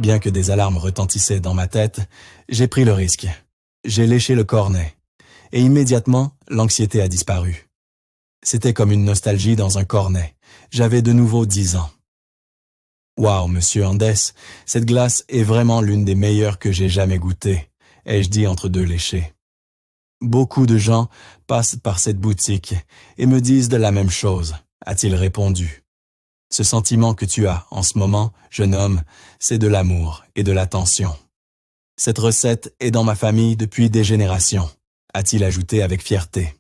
Bien que des alarmes retentissaient dans ma tête, j'ai pris le risque. J'ai léché le cornet. Et immédiatement, l'anxiété a disparu. C'était comme une nostalgie dans un cornet. J'avais de nouveau 10 ans. Waouh, monsieur Andes, cette glace est vraiment l'une des meilleures que j'ai jamais goûtées, ai-je dit entre deux léchés. Beaucoup de gens passent par cette boutique et me disent de la même chose, a-t-il répondu. Ce sentiment que tu as en ce moment, jeune homme, c'est de l'amour et de l'attention. Cette recette est dans ma famille depuis des générations, a-t-il ajouté avec fierté.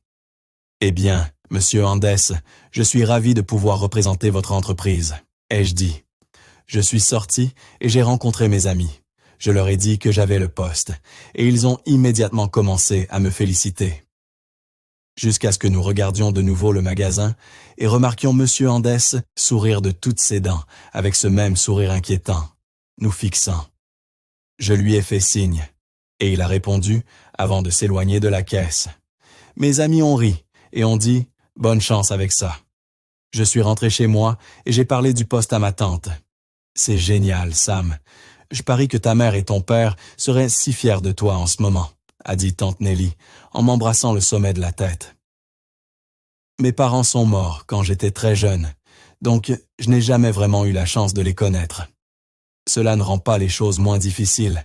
Eh bien, monsieur Andes, je suis ravi de pouvoir représenter votre entreprise, ai-je dit. Je suis sorti et j'ai rencontré mes amis. Je leur ai dit que j'avais le poste, et ils ont immédiatement commencé à me féliciter. Jusqu'à ce que nous regardions de nouveau le magasin et remarquions monsieur Andes sourire de toutes ses dents, avec ce même sourire inquiétant, nous fixant. Je lui ai fait signe, et il a répondu avant de s'éloigner de la caisse. Mes amis ont ri et ont dit « Bonne chance avec ça ». Je suis rentré chez moi et j'ai parlé du poste à ma tante. C'est génial, Sam. Je parie que ta mère et ton père seraient si fiers de toi en ce moment, a dit tante Nelly, en m'embrassant le sommet de la tête. Mes parents sont morts quand j'étais très jeune, donc je n'ai jamais vraiment eu la chance de les connaître. Cela ne rend pas les choses moins difficiles,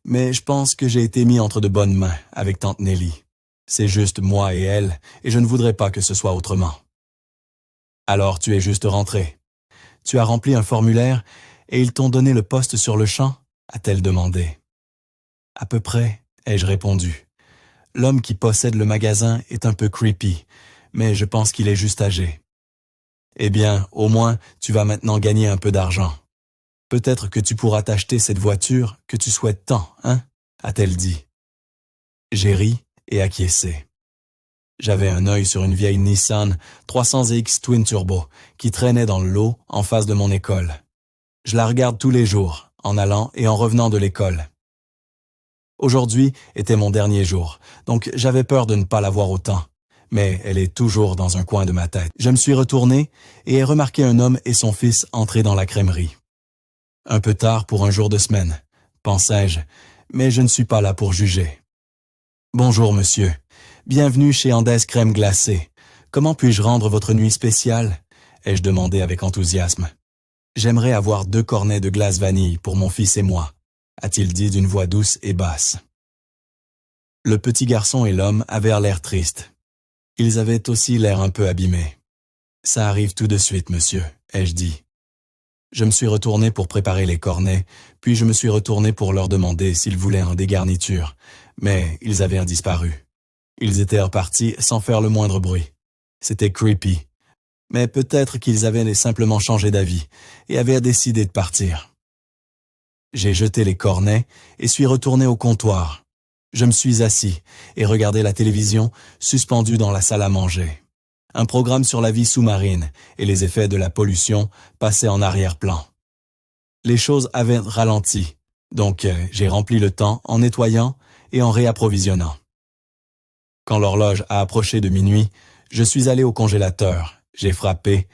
mais je pense que j'ai été mis entre de bonnes mains avec tante Nelly. C'est juste moi et elle, et je ne voudrais pas que ce soit autrement. Alors tu es juste rentré. Tu as rempli un formulaire et ils t'ont donné le poste sur le champ, a-t-elle demandé. À peu près, ai-je répondu. L'homme qui possède le magasin est un peu creepy, mais je pense qu'il est juste âgé. Eh bien, au moins, tu vas maintenant gagner un peu d'argent. Peut-être que tu pourras t'acheter cette voiture que tu souhaites tant, hein, a-t-elle dit. J'ai ri et acquiescé. J'avais un œil sur une vieille Nissan 300X Twin Turbo qui traînait dans le lot en face de mon école. Je la regarde tous les jours, en allant et en revenant de l'école. Aujourd'hui était mon dernier jour, donc j'avais peur de ne pas la voir autant, mais elle est toujours dans un coin de ma tête. Je me suis retourné et ai remarqué un homme et son fils entrer dans la crèmerie. Un peu tard pour un jour de semaine, pensais-je, mais je ne suis pas là pour juger. « Bonjour, monsieur. Bienvenue chez Andes Crème Glacée. Comment puis-je rendre votre nuit spéciale ?» ai-je demandé avec enthousiasme. « J'aimerais avoir 2 cornets de glace vanille pour mon fils et moi », a-t-il dit d'une voix douce et basse. Le petit garçon et l'homme avaient l'air tristes. Ils avaient aussi l'air un peu abîmés. « Ça arrive tout de suite, monsieur », ai-je dit. Je me suis retourné pour préparer les cornets, puis je me suis retourné pour leur demander s'ils voulaient un des garnitures, mais ils avaient disparu. Ils étaient repartis sans faire le moindre bruit. C'était creepy. Mais peut-être qu'ils avaient simplement changé d'avis et avaient décidé de partir. J'ai jeté les cornets et suis retourné au comptoir. Je me suis assis et regardé la télévision suspendue dans la salle à manger. Un programme sur la vie sous-marine et les effets de la pollution passait en arrière-plan. Les choses avaient ralenti, donc j'ai rempli le temps en nettoyant et en réapprovisionnant. Quand l'horloge a approché de minuit, je suis allé au congélateur, j'ai frappé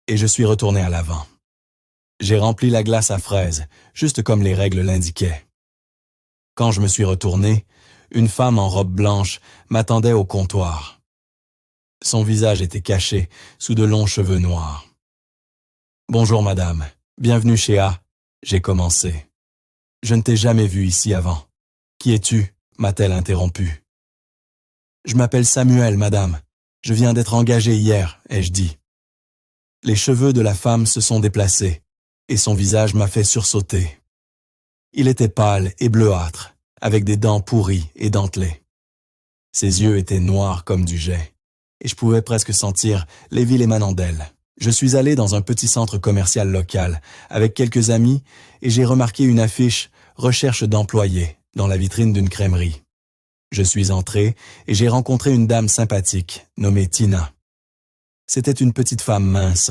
et je suis retourné à l'avant. J'ai rempli la glace à fraises, juste comme les règles l'indiquaient. Quand je me suis retourné, une femme en robe blanche m'attendait au comptoir. Son visage était caché sous de longs cheveux noirs. « Bonjour madame, bienvenue chez A », j'ai commencé. « Je ne t'ai jamais vu ici avant. Qui es-tu » m'a-t-elle interrompu. « Je m'appelle Samuel, madame. Je viens d'être engagé hier, ai-je dit. » Les cheveux de la femme se sont déplacés, et son visage m'a fait sursauter. Il était pâle et bleuâtre, avec des dents pourries et dentelées. Ses yeux étaient noirs comme du jais, et je pouvais presque sentir les villes émanant d'elle. Je suis allé dans un petit centre commercial local, avec quelques amis, et j'ai remarqué une affiche « Recherche d'employés » dans la vitrine d'une crèmerie. Je suis entré et j'ai rencontré une dame sympathique, nommée Tina. C'était une petite femme mince,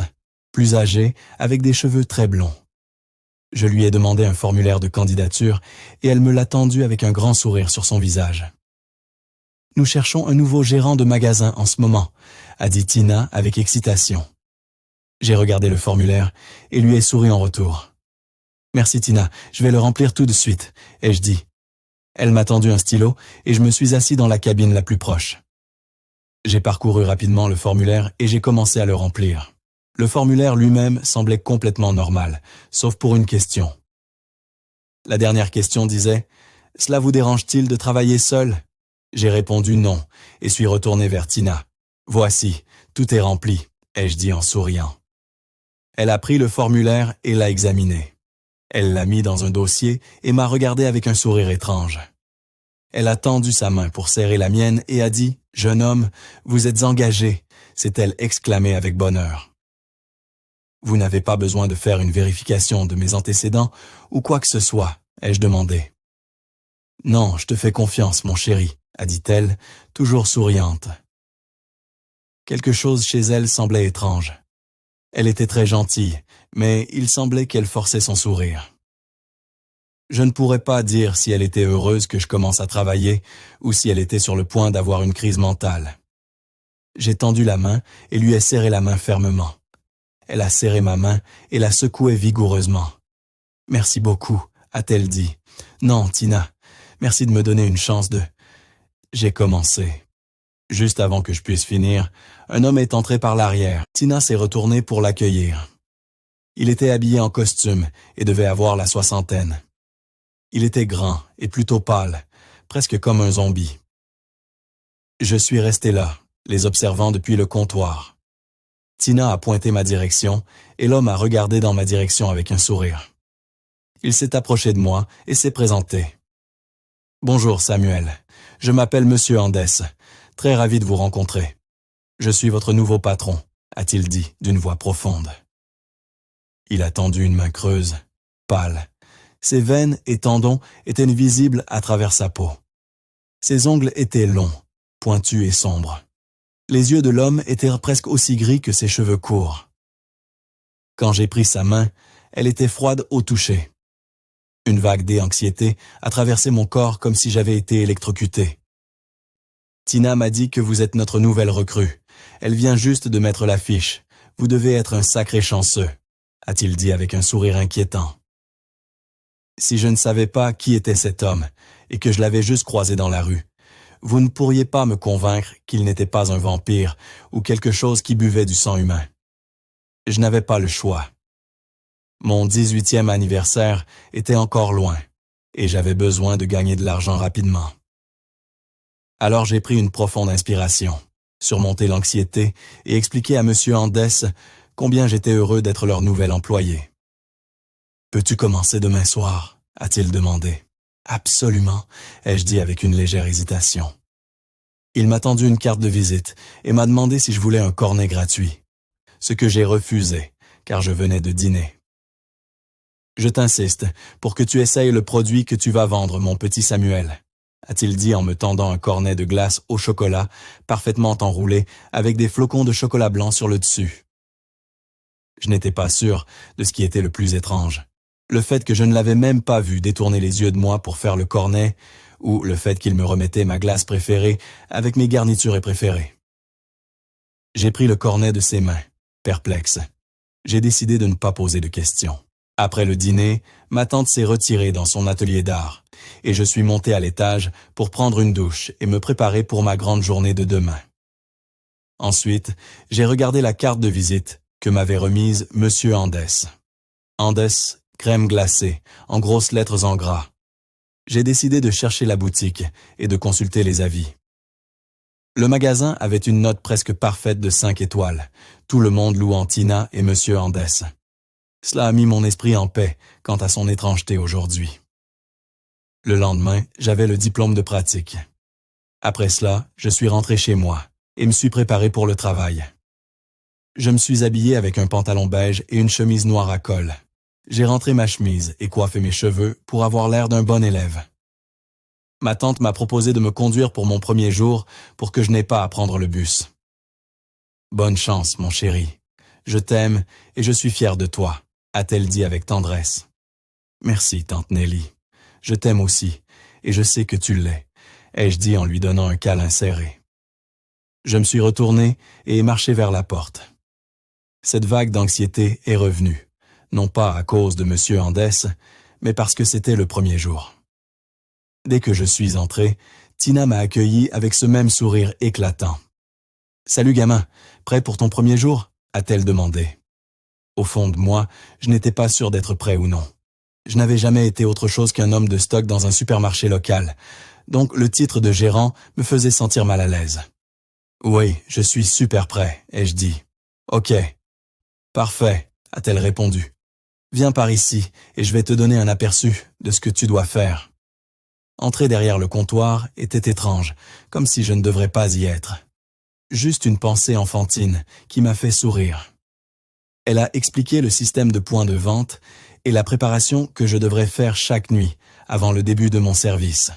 plus âgée, avec des cheveux très blonds. Je lui ai demandé un formulaire de candidature et elle me l'a tendu avec un grand sourire sur son visage. « Nous cherchons un nouveau gérant de magasin en ce moment », a dit Tina avec excitation. J'ai regardé le formulaire et lui ai souri en retour. Merci Tina, je vais le remplir tout de suite, ai-je dit. Elle m'a tendu un stylo et je me suis assis dans la cabine la plus proche. J'ai parcouru rapidement le formulaire et j'ai commencé à le remplir. Le formulaire lui-même semblait complètement normal, sauf pour une question. La dernière question disait « Cela vous dérange-t-il de travailler seul ?» J'ai répondu non et suis retourné vers Tina. « Voici, tout est rempli », ai-je dit en souriant. Elle a pris le formulaire et l'a examiné. Elle l'a mis dans un dossier et m'a regardé avec un sourire étrange. Elle a tendu sa main pour serrer la mienne et a dit « Jeune homme, vous êtes engagé », s'est-elle exclamée avec bonheur. « Vous n'avez pas besoin de faire une vérification de mes antécédents ou quoi que ce soit », ai-je demandé. « Non, je te fais confiance, mon chéri », a dit-elle, toujours souriante. Quelque chose chez elle semblait étrange. Elle était très gentille, mais il semblait qu'elle forçait son sourire. Je ne pourrais pas dire si elle était heureuse que je commence à travailler ou si elle était sur le point d'avoir une crise mentale. J'ai tendu la main et lui ai serré la main fermement. Elle a serré ma main et la secoué vigoureusement. « Merci beaucoup », a-t-elle dit. « Non, Tina, merci de me donner une chance de... » J'ai commencé. Juste avant que je puisse finir, un homme est entré par l'arrière. Tina s'est retournée pour l'accueillir. Il était habillé en costume et devait avoir la soixantaine. Il était grand et plutôt pâle, presque comme un zombie. Je suis resté là, les observant depuis le comptoir. Tina a pointé ma direction et l'homme a regardé dans ma direction avec un sourire. Il s'est approché de moi et s'est présenté. « Bonjour Samuel, je m'appelle Monsieur Andès. Très ravi de vous rencontrer. Je suis votre nouveau patron, a-t-il dit d'une voix profonde. Il a tendu une main creuse, pâle. Ses veines et tendons étaient visibles à travers sa peau. Ses ongles étaient longs, pointus et sombres. Les yeux de l'homme étaient presque aussi gris que ses cheveux courts. Quand j'ai pris sa main, elle était froide au toucher. Une vague d'anxiété a traversé mon corps comme si j'avais été électrocuté. Tina m'a dit que vous êtes notre nouvelle recrue. Elle vient juste de mettre l'affiche. Vous devez être un sacré chanceux, a-t-il dit avec un sourire inquiétant. Si je ne savais pas qui était cet homme et que je l'avais juste croisé dans la rue, vous ne pourriez pas me convaincre qu'il n'était pas un vampire ou quelque chose qui buvait du sang humain. Je n'avais pas le choix. Mon 18e anniversaire était encore loin et j'avais besoin de gagner de l'argent rapidement. Alors j'ai pris une profonde inspiration, surmonté l'anxiété et expliqué à M. Andès combien j'étais heureux d'être leur nouvel employé. « Peux-tu commencer demain soir ?» a-t-il demandé. « Absolument », ai-je dit avec une légère hésitation. Il m'a tendu une carte de visite et m'a demandé si je voulais un cornet gratuit, ce que j'ai refusé, car je venais de dîner. « Je t'insiste pour que tu essayes le produit que tu vas vendre, mon petit Samuel, » a-t-il dit en me tendant un cornet de glace au chocolat, parfaitement enroulé, avec des flocons de chocolat blanc sur le dessus. Je n'étais pas sûr de ce qui était le plus étrange. Le fait que je ne l'avais même pas vu détourner les yeux de moi pour faire le cornet, ou le fait qu'il me remettait ma glace préférée avec mes garnitures préférées. J'ai pris le cornet de ses mains, perplexe. J'ai décidé de ne pas poser de questions. Après le dîner, ma tante s'est retirée dans son atelier d'art, et je suis monté à l'étage pour prendre une douche et me préparer pour ma grande journée de demain. Ensuite, j'ai regardé la carte de visite que m'avait remise M. Andès. Andès, crème glacée, en grosses lettres en gras. J'ai décidé de chercher la boutique et de consulter les avis. Le magasin avait une note presque parfaite de 5 étoiles, tout le monde louant Tina et M. Andès. Cela a mis mon esprit en paix quant à son étrangeté aujourd'hui. Le lendemain, j'avais le diplôme de pratique. Après cela, je suis rentré chez moi et me suis préparé pour le travail. Je me suis habillé avec un pantalon beige et une chemise noire à col. J'ai rentré ma chemise et coiffé mes cheveux pour avoir l'air d'un bon élève. Ma tante m'a proposé de me conduire pour mon premier jour pour que je n'aie pas à prendre le bus. Bonne chance, mon chéri. Je t'aime et je suis fier de toi, a-t-elle dit avec tendresse. Merci, tante Nelly. Je t'aime aussi, et je sais que tu l'es, ai-je dit en lui donnant un câlin serré. Je me suis retourné et ai marché vers la porte. Cette vague d'anxiété est revenue. non pas à cause de M. Andès, mais parce que c'était le premier jour. Dès que je suis entré, Tina m'a accueilli avec ce même sourire éclatant. « Salut gamin, prêt pour ton premier jour ?» a-t-elle demandé. Au fond de moi, je n'étais pas sûr d'être prêt ou non. Je n'avais jamais été autre chose qu'un homme de stock dans un supermarché local, donc le titre de gérant me faisait sentir mal à l'aise. « Oui, je suis super prêt », ai-je dit. « Ok. »« Parfait », a-t-elle répondu. « Viens par ici et je vais te donner un aperçu de ce que tu dois faire. » Entrer derrière le comptoir était étrange, comme si je ne devrais pas y être. Juste une pensée enfantine qui m'a fait sourire. Elle a expliqué le système de points de vente et la préparation que je devrais faire chaque nuit avant le début de mon service.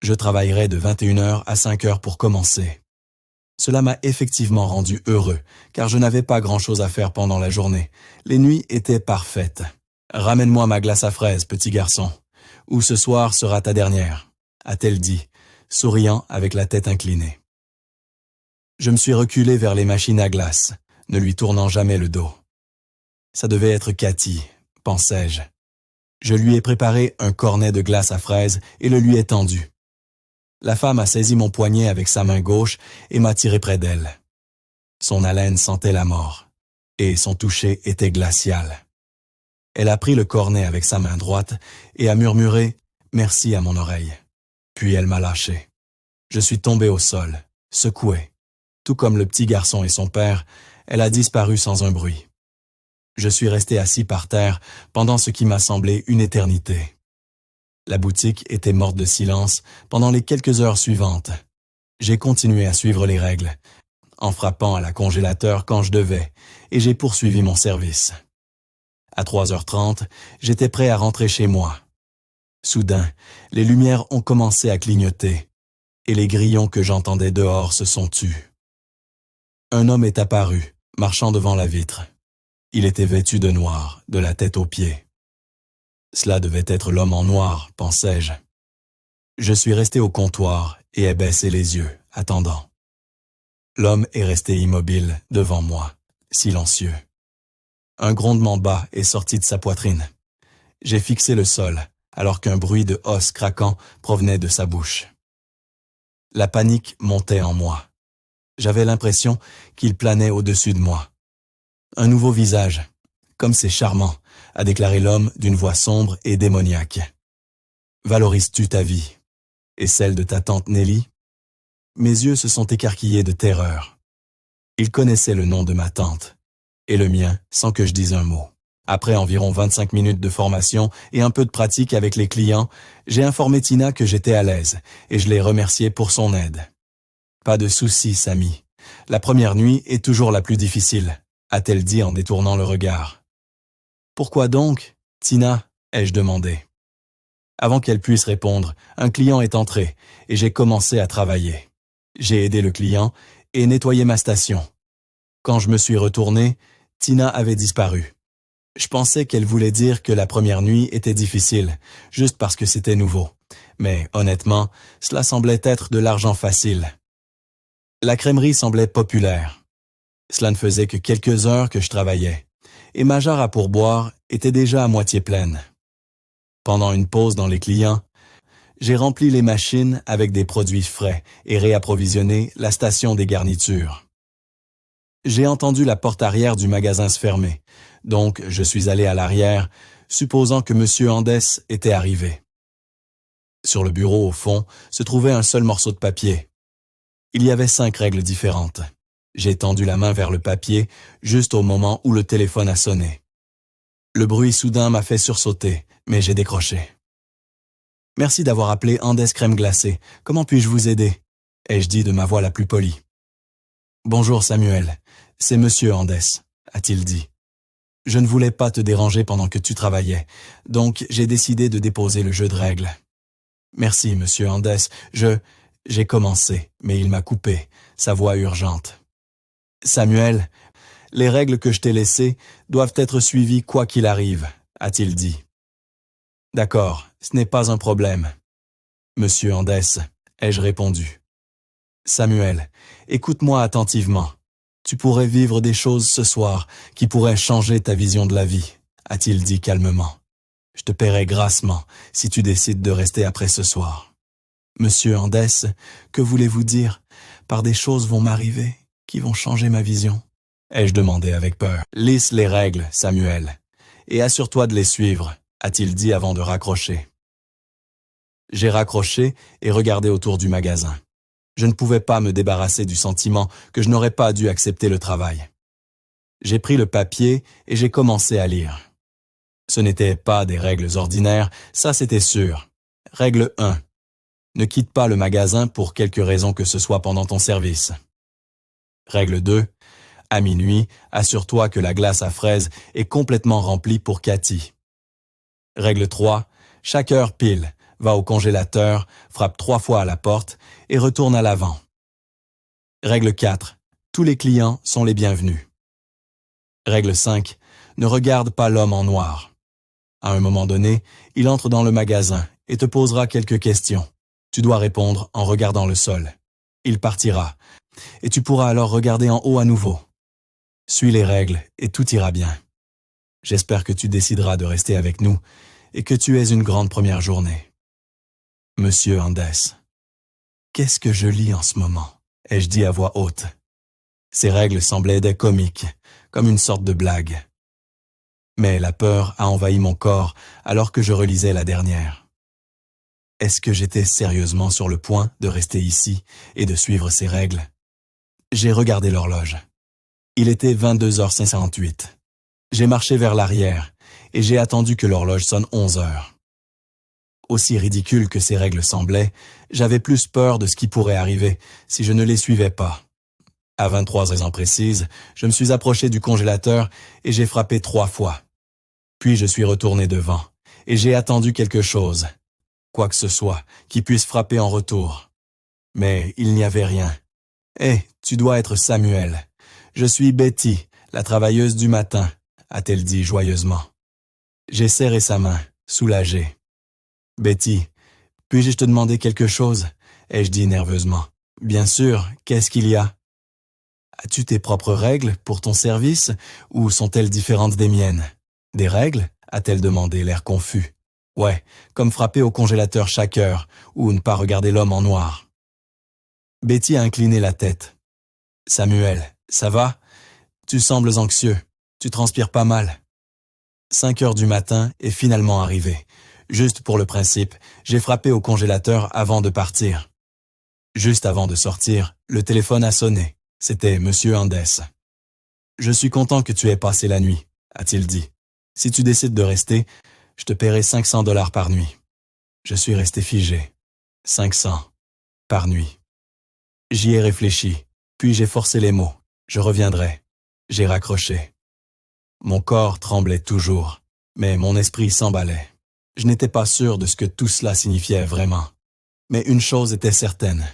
Je travaillerai de 21h à 5h pour commencer. Cela m'a effectivement rendu heureux, car je n'avais pas grand-chose à faire pendant la journée. Les nuits étaient parfaites. « Ramène-moi ma glace à fraises, petit garçon. Ou ce soir sera ta dernière », a-t-elle dit, souriant avec la tête inclinée. Je me suis reculé vers les machines à glace, ne lui tournant jamais le dos. Ça devait être Cathy, pensais-je. Je lui ai préparé un cornet de glace à fraises et le lui ai tendu. La femme a saisi mon poignet avec sa main gauche et m'a tiré près d'elle. Son haleine sentait la mort, et son toucher était glacial. Elle a pris le cornet avec sa main droite et a murmuré « merci » à mon oreille. Puis elle m'a lâché. Je suis tombé au sol, secoué. Tout comme le petit garçon et son père, elle a disparu sans un bruit. Je suis resté assis par terre pendant ce qui m'a semblé une éternité. La boutique était morte de silence pendant les quelques heures suivantes. J'ai continué à suivre les règles, en frappant à la congélateur quand je devais, et j'ai poursuivi mon service. À 3h30, j'étais prêt à rentrer chez moi. Soudain, les lumières ont commencé à clignoter, et les grillons que j'entendais dehors se sont tus. Un homme est apparu, marchant devant la vitre. Il était vêtu de noir, de la tête aux pieds. Cela devait être l'homme en noir, pensais-je. Je suis resté au comptoir et ai baissé les yeux, attendant. L'homme est resté immobile devant moi, silencieux. Un grondement bas est sorti de sa poitrine. J'ai fixé le sol, alors qu'un bruit de os craquant provenait de sa bouche. La panique montait en moi. J'avais l'impression qu'il planait au-dessus de moi. Un nouveau visage, comme c'est charmant, a déclaré l'homme d'une voix sombre et démoniaque. Valorises-tu ta vie et celle de ta tante Nelly? Mes yeux se sont écarquillés de terreur. Il connaissait le nom de ma tante, et le mien sans que je dise un mot. Après environ 25 minutes de formation et un peu de pratique avec les clients, j'ai informé Tina que j'étais à l'aise et je l'ai remerciée pour son aide. Pas de souci, Samy. La première nuit est toujours la plus difficile, a-t-elle dit en détournant le regard. Pourquoi donc, Tina? Ai-je demandé. Avant qu'elle puisse répondre, un client est entré et j'ai commencé à travailler. J'ai aidé le client et nettoyé ma station. Quand je me suis retourné, Tina avait disparu. Je pensais qu'elle voulait dire que la première nuit était difficile, juste parce que c'était nouveau. Mais honnêtement, cela semblait être de l'argent facile. La crèmerie semblait populaire. Cela ne faisait que quelques heures que je travaillais, et ma jarre à pourboire était déjà à moitié pleine. Pendant une pause dans les clients, j'ai rempli les machines avec des produits frais et réapprovisionné la station des garnitures. J'ai entendu la porte arrière du magasin se fermer, donc je suis allé à l'arrière, supposant que M. Andès était arrivé. Sur le bureau, au fond, se trouvait un seul morceau de papier. Il y avait 5 règles différentes. J'ai tendu la main vers le papier, juste au moment où le téléphone a sonné. Le bruit soudain m'a fait sursauter, mais j'ai décroché. « Merci d'avoir appelé Andès Crème Glacée. Comment puis-je vous aider ?» ai-je dit de ma voix la plus polie. « Bonjour Samuel, c'est Monsieur Andès », a-t-il dit. « Je ne voulais pas te déranger pendant que tu travaillais, donc j'ai décidé de déposer le jeu de règles. »« Merci, Monsieur Andès, J'ai commencé, mais il m'a coupé, sa voix urgente. « Samuel, les règles que je t'ai laissées doivent être suivies quoi qu'il arrive, » a-t-il dit. « D'accord, ce n'est pas un problème. »« Monsieur Andès, » ai-je répondu. « Samuel, écoute-moi attentivement. Tu pourrais vivre des choses ce soir qui pourraient changer ta vision de la vie, a-t-il dit calmement. Je te paierai grassement si tu décides de rester après ce soir. Monsieur Andès, que voulez-vous dire? Par des choses vont m'arriver qui vont changer ma vision. Ai-je demandé avec peur. Lisse les règles, Samuel, et assure-toi de les suivre, a-t-il dit avant de raccrocher. J'ai raccroché et regardé autour du magasin. Je ne pouvais pas me débarrasser du sentiment que je n'aurais pas dû accepter le travail. J'ai pris le papier et j'ai commencé à lire. Ce n'étaient pas des règles ordinaires, ça c'était sûr. Règle 1. Ne quitte pas le magasin pour quelque raison que ce soit pendant ton service. Règle 2. À minuit, assure-toi que la glace à fraises est complètement remplie pour Cathy. Règle 3. Chaque heure pile, va au congélateur, frappe 3 fois à la porte et retourne à l'avant. Règle 4. Tous les clients sont les bienvenus. Règle 5. Ne regarde pas l'homme en noir. À un moment donné, il entre dans le magasin et te posera quelques questions. Tu dois répondre en regardant le sol. Il partira, et tu pourras alors regarder en haut à nouveau. Suis les règles et tout ira bien. J'espère que tu décideras de rester avec nous et que tu aies une grande première journée. Monsieur Andès. Qu'est-ce que je lis en ce moment? Ai-je dit à voix haute. Ces règles semblaient des comiques, comme une sorte de blague. Mais la peur a envahi mon corps alors que je relisais la dernière. Est-ce que j'étais sérieusement sur le point de rester ici et de suivre ces règles? J'ai regardé l'horloge. Il était 22h58. J'ai marché vers l'arrière et j'ai attendu que l'horloge sonne 11 heures. Aussi ridicule que ces règles semblaient, j'avais plus peur de ce qui pourrait arriver si je ne les suivais pas. À 23h précises, je me suis approché du congélateur et j'ai frappé 3 fois. Puis je suis retourné devant et j'ai attendu quelque chose, quoi que ce soit, qui puisse frapper en retour. Mais il n'y avait rien. « Hé, tu dois être Samuel. Je suis Betty, la travailleuse du matin, a-t-elle dit joyeusement. J'ai serré sa main, soulagé. Betty, puis-je te demander quelque chose? Ai-je dit nerveusement. Bien sûr, qu'est-ce qu'il y a? As-tu tes propres règles pour ton service ou sont-elles différentes des miennes? Des règles? A-t-elle demandé, l'air confus. Ouais, comme frapper au congélateur chaque heure ou ne pas regarder l'homme en noir. Betty a incliné la tête. Samuel, ça va? Tu sembles anxieux. Tu transpires pas mal. 5 heures du matin est finalement arrivé. Juste pour le principe, j'ai frappé au congélateur avant de partir. Juste avant de sortir, le téléphone a sonné. C'était Monsieur Andès. Je suis content que tu aies passé la nuit, a-t-il dit. Si tu décides de rester, je te paierai $500 par nuit. Je suis resté figé. 500 par nuit. J'y ai réfléchi, puis j'ai forcé les mots. Je reviendrai. J'ai raccroché. Mon corps tremblait toujours, mais mon esprit s'emballait. Je n'étais pas sûr de ce que tout cela signifiait vraiment. Mais une chose était certaine.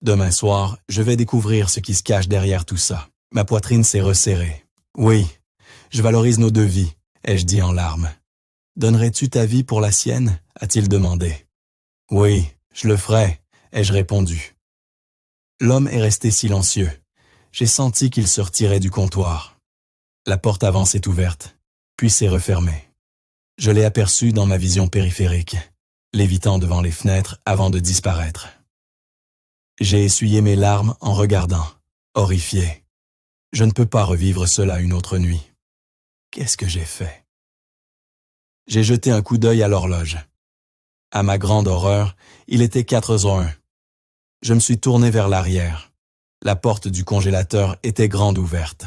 Demain soir, je vais découvrir ce qui se cache derrière tout ça. Ma poitrine s'est resserrée. Oui, je valorise nos 2 vies, ai-je dit en larmes. Donnerais-tu ta vie pour la sienne? A-t-il demandé. Oui, je le ferai, ai-je répondu. L'homme est resté silencieux. J'ai senti qu'il se retirait du comptoir. La porte avant s'est ouverte, puis s'est refermée. Je l'ai aperçu dans ma vision périphérique, lévitant devant les fenêtres avant de disparaître. J'ai essuyé mes larmes en regardant, horrifié. Je ne peux pas revivre cela une autre nuit. Qu'est-ce que j'ai fait? J'ai jeté un coup d'œil à l'horloge. À ma grande horreur, il était 4h01. Je me suis tourné vers l'arrière. La porte du congélateur était grande ouverte.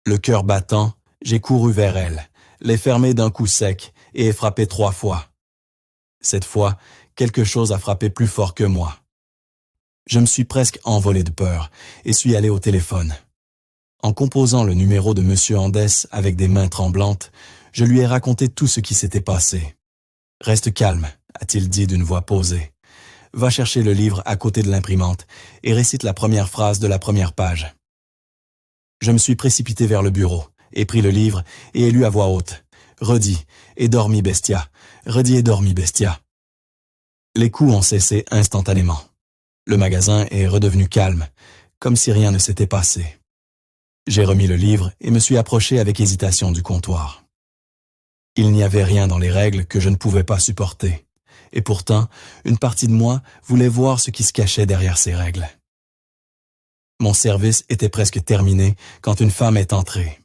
Le cœur battant, j'ai couru vers elle, l'ai fermée d'un coup sec et ai frappé 3 fois. Cette fois, quelque chose a frappé plus fort que moi. Je me suis presque envolé de peur et suis allé au téléphone. En composant le numéro de Monsieur Andès avec des mains tremblantes, je lui ai raconté tout ce qui s'était passé. « Reste calme », a-t-il dit d'une voix posée. « Va chercher le livre à côté de l'imprimante et récite la première phrase de la première page. » Je me suis précipité vers le bureau, ai pris le livre et ai lu à voix haute. « Redis et dormi bestia, redis et dormi bestia. » Les coups ont cessé instantanément. Le magasin est redevenu calme, comme si rien ne s'était passé. J'ai remis le livre et me suis approché avec hésitation du comptoir. Il n'y avait rien dans les règles que je ne pouvais pas supporter. Et pourtant, une partie de moi voulait voir ce qui se cachait derrière ces règles. Mon service était presque terminé quand une femme est entrée.